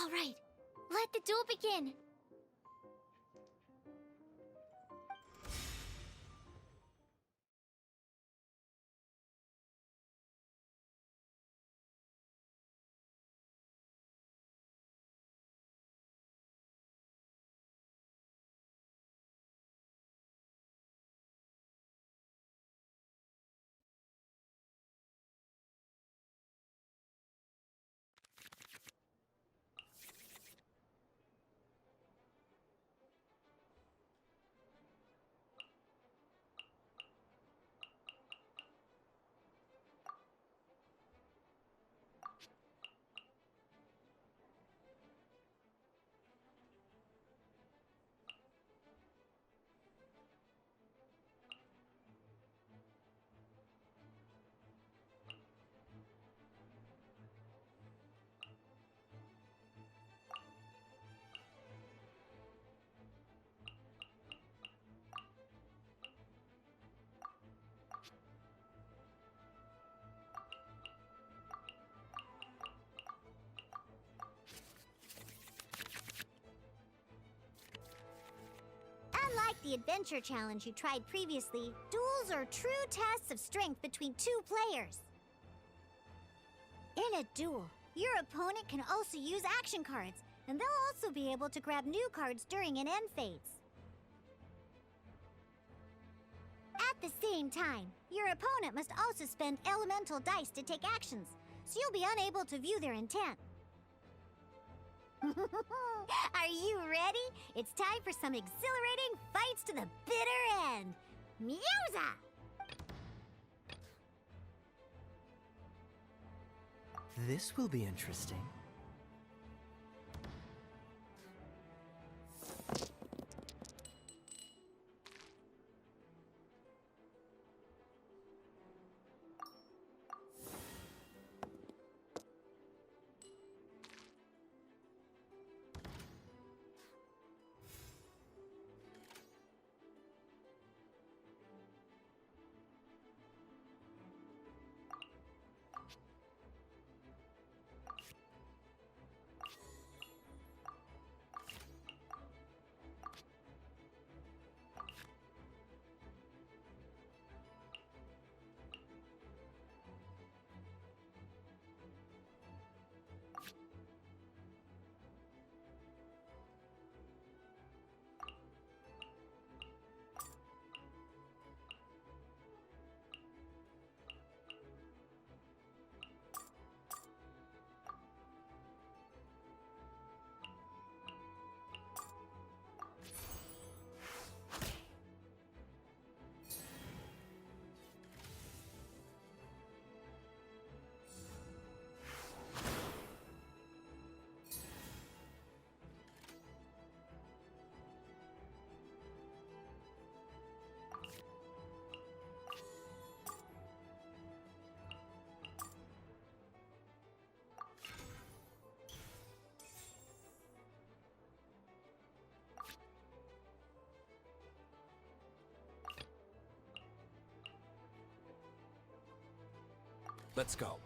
All right, let the duel begin. Unlike the adventure challenge you tried previously, duels are true tests of strength between two players. In a duel, your opponent can also use action cards, and they'll also be able to grab new cards during an end phase. At the same time, your opponent must also spend elemental dice to take actions, so you'll be unable to view their intent. Are you ready? It's time for some exhilarating fights to the bitter end. Musa! This will be interesting. Let's go.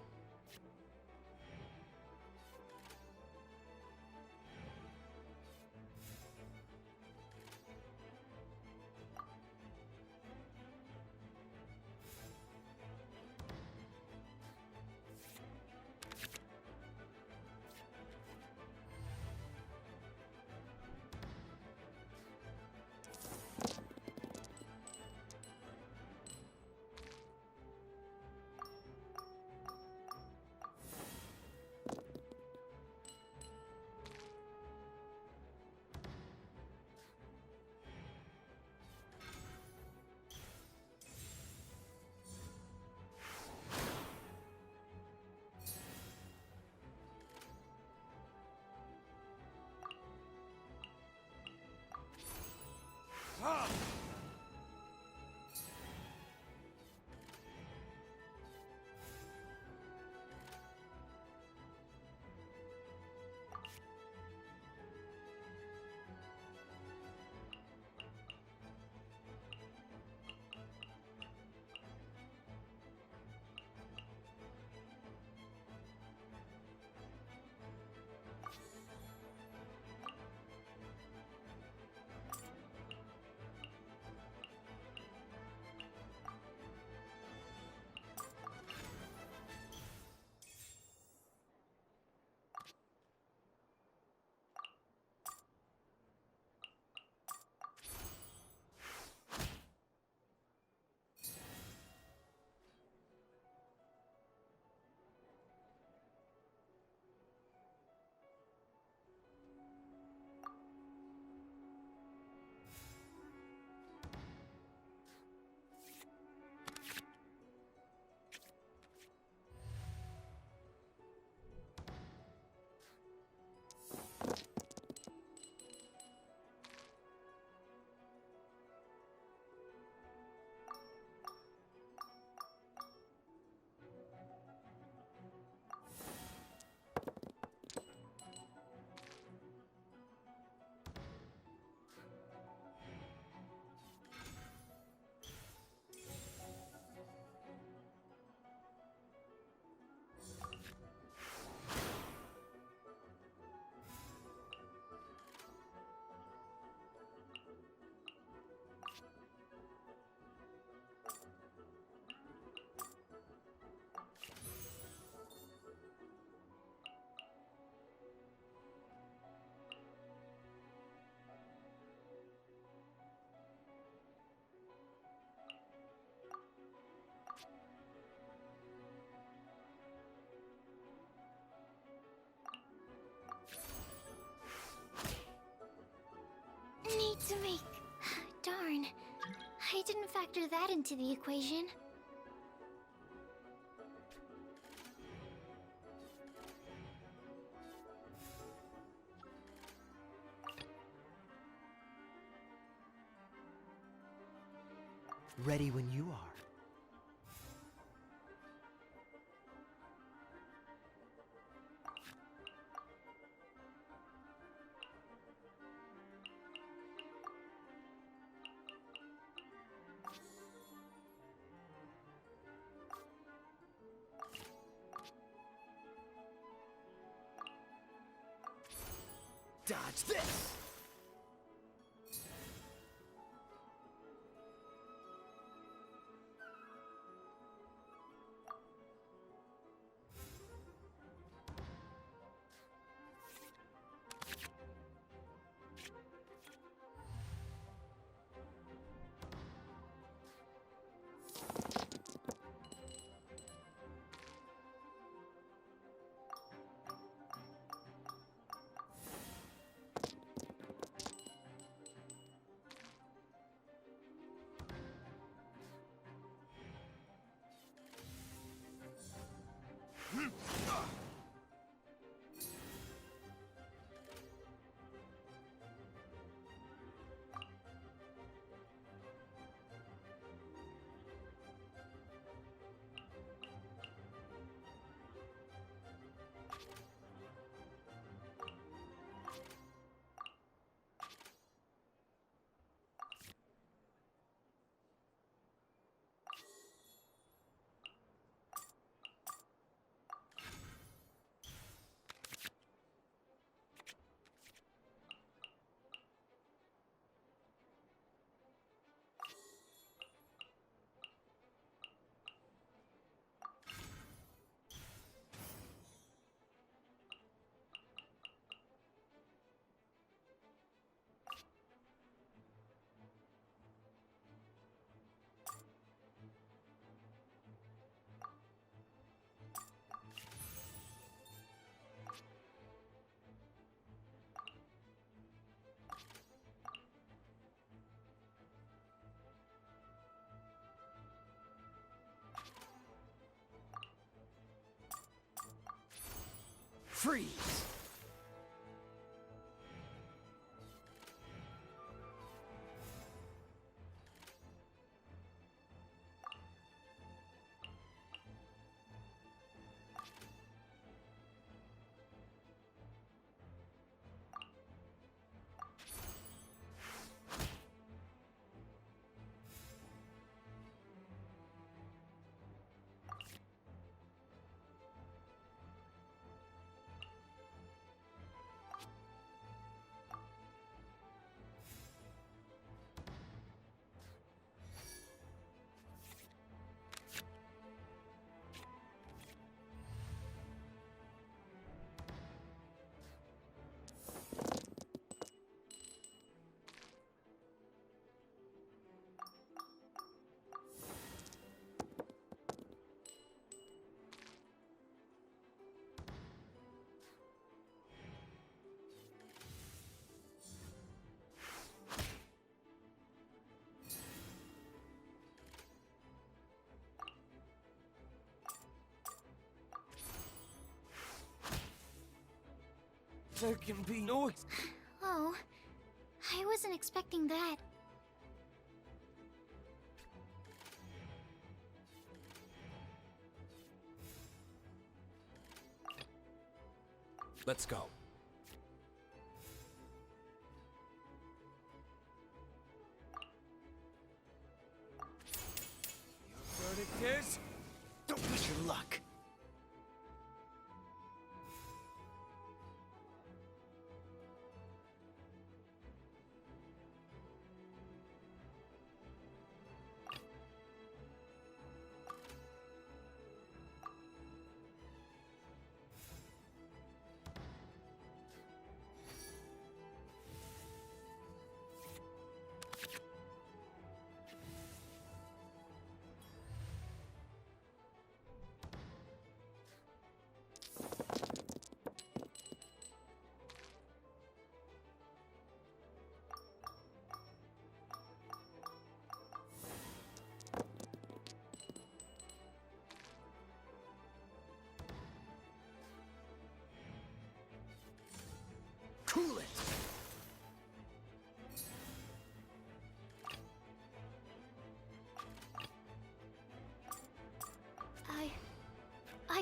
Need to make... Darn. I didn't factor that into the equation. Ready when you are. Dodge this! Freeze! There can be no Oh, I wasn't expecting that. Let's go. Your verdict is? Don't push your luck.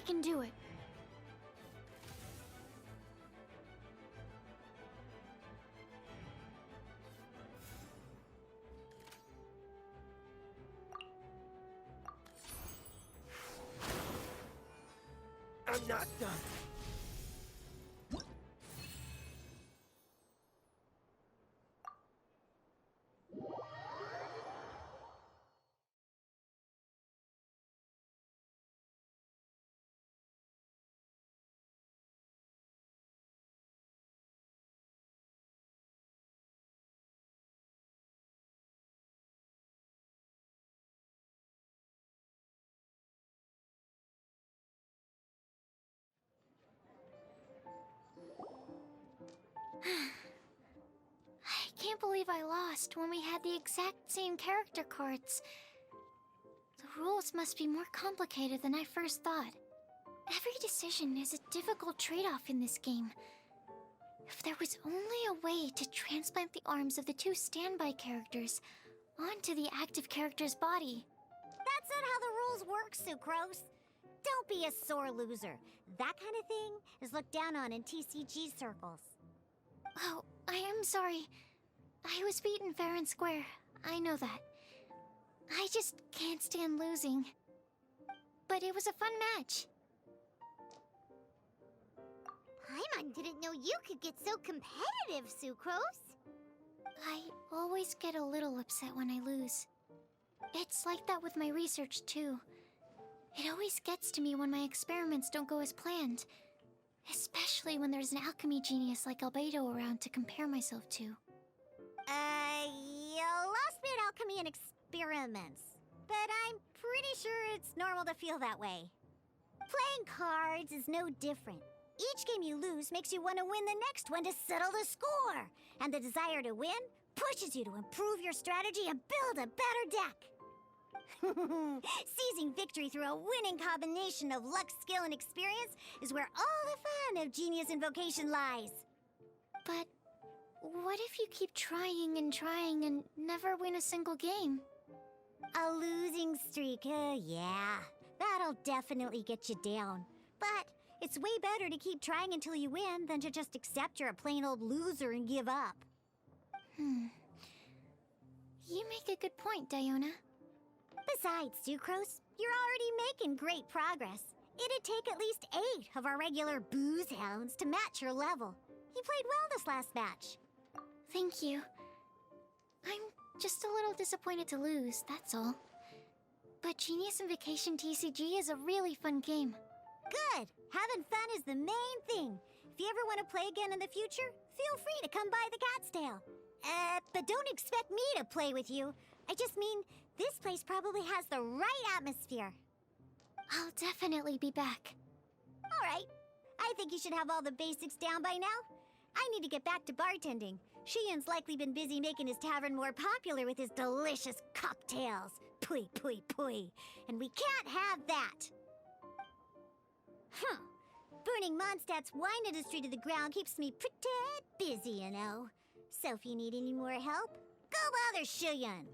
can do it. I'm not done. I can't believe I lost when we had the exact same character cards. The rules must be more complicated than I first thought. Every decision is a difficult trade-off in this game. If there was only a way to transplant the arms of the two standby characters onto the active character's body. That's not how the rules work, Sucrose. Don't be a sore loser. That kind of thing is looked down on in TCG circles. Oh, I am sorry. I was beaten fair and square. I know that. I just can't stand losing. But it was a fun match. Paimon didn't know you could get so competitive, Sucrose. I always get a little upset when I lose. It's like that with my research, too. It always gets to me when my experiments don't go as planned. Especially when there's an alchemy genius like Albedo around to compare myself to. You lost me at alchemy and experiments. But I'm pretty sure it's normal to feel that way. Playing cards is no different. Each game you lose makes you want to win the next one to settle the score. And the desire to win pushes you to improve your strategy and build a better deck. Seizing victory through a winning combination of luck, skill, and experience is where all the fun of Genius Invocation lies. But what if you keep trying and never win a single game? A losing streak, yeah. That'll definitely get you down. But it's way better to keep trying until you win than to just accept you're a plain old loser and give up. You make a good point, Diona. Besides, Sucrose, you're already making great progress. It'd take at least 8 of our regular booze hounds to match your level. You played well this last match. Thank you. I'm just a little disappointed to lose, that's all. But Genius Invocation TCG is a really fun game. Good! Having fun is the main thing. If you ever want to play again in the future, feel free to come by the Cat's Tail. But don't expect me to play with you. I just mean, this place probably has the right atmosphere. I'll definitely be back. Alright. I think you should have all the basics down by now. I need to get back to bartending. Shiyan's likely been busy making his tavern more popular with his delicious cocktails. Pui, pui, pui. And we can't have that. Burning Mondstadt's wine industry to the ground keeps me pretty busy, you know. So if you need any more help, go bother Shiyan.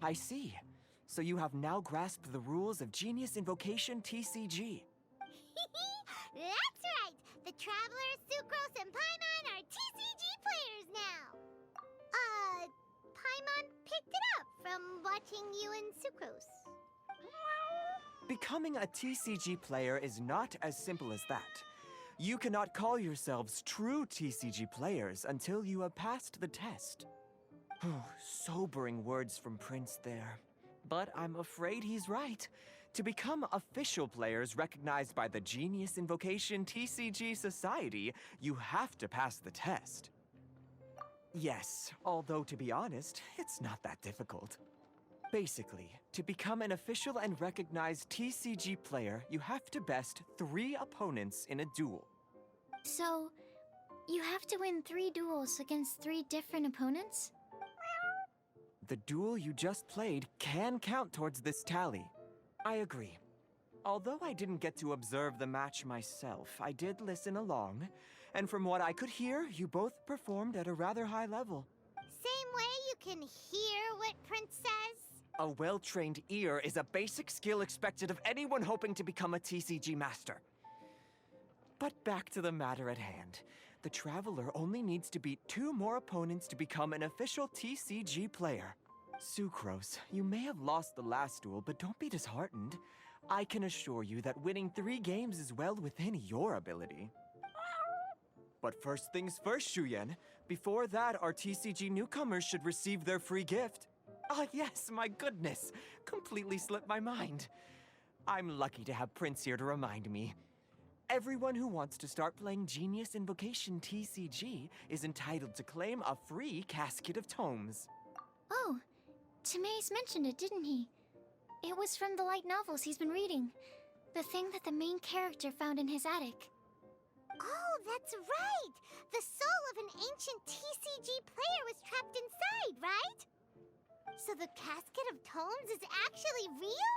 I see. So you have now grasped the rules of Genius Invocation TCG. That's right! The Travelers, Sucrose, and Paimon are TCG players now! Paimon picked it up from watching you and Sucrose. Becoming a TCG player is not as simple as that. You cannot call yourselves true TCG players until you have passed the test. Sobering words from Prince there. But I'm afraid he's right. To become official players recognized by the Genius Invocation TCG Society, you have to pass the test. Yes, although to be honest, it's not that difficult. Basically, to become an official and recognized TCG player, you have to best 3 opponents in a duel. So, you have to win 3 duels against 3 different opponents? The duel you just played can count towards this tally. I agree. Although I didn't get to observe the match myself, I did listen along, And from what I could hear, you both performed at a rather high level. Same way you can hear what Prince says? A well-trained ear is a basic skill expected of anyone hoping to become a TCG master. But back to the matter at hand. The Traveler only needs to beat 2 more opponents to become an official TCG player. Sucrose, you may have lost the last duel, but don't be disheartened. I can assure you that winning 3 games is well within your ability. But first things first, Shuyen. Before that, our TCG newcomers should receive their free gift. Ah, yes, my goodness. Completely slipped my mind. I'm lucky to have Prince here to remind me. Everyone who wants to start playing Genius Invocation TCG is entitled to claim a free casket of tomes. Oh, Timaeus mentioned it, didn't he? It was from the light novels he's been reading. The thing that the main character found in his attic. Oh, that's right! The soul of an ancient TCG player was trapped inside, right? So the casket of tomes is actually real?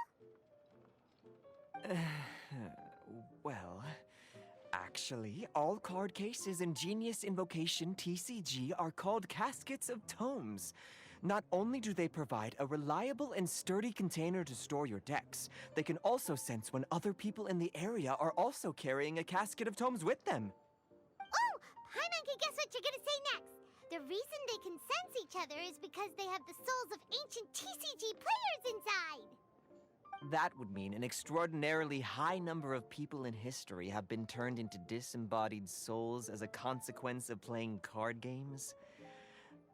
Well, actually, all card cases in Genius Invocation TCG are called caskets of tomes. Not only do they provide a reliable and sturdy container to store your decks, they can also sense when other people in the area are also carrying a casket of tomes with them. Oh! Paimon can guess what you're gonna say next! The reason they can sense each other is because they have the souls of ancient TCG players inside! That would mean an extraordinarily high number of people in history have been turned into disembodied souls as a consequence of playing card games?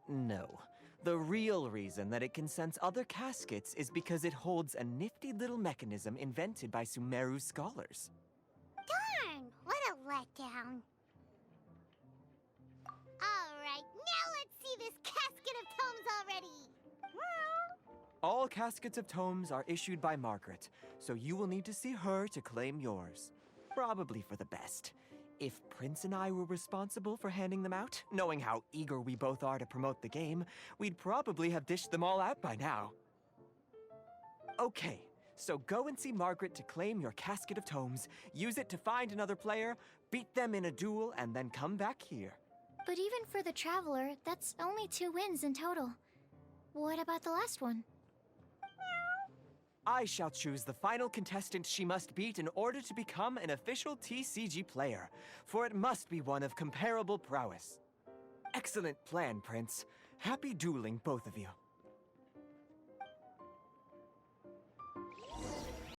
No. The real reason that it can sense other caskets is because it holds a nifty little mechanism invented by Sumeru scholars. Darn! What a letdown. Alright, now let's see this casket of tomes already! All caskets of tomes are issued by Margaret, so you will need to see her to claim yours. Probably for the best. If Prince and I were responsible for handing them out, knowing how eager we both are to promote the game, we'd probably have dished them all out by now. Okay, so go and see Margaret to claim your casket of tomes, use it to find another player, beat them in a duel, and then come back here. But even for the Traveler, that's only 2 wins in total. What about the last one? I shall choose the final contestant she must beat in order to become an official TCG player, for it must be one of comparable prowess. Excellent plan, Prince. Happy dueling, both of you.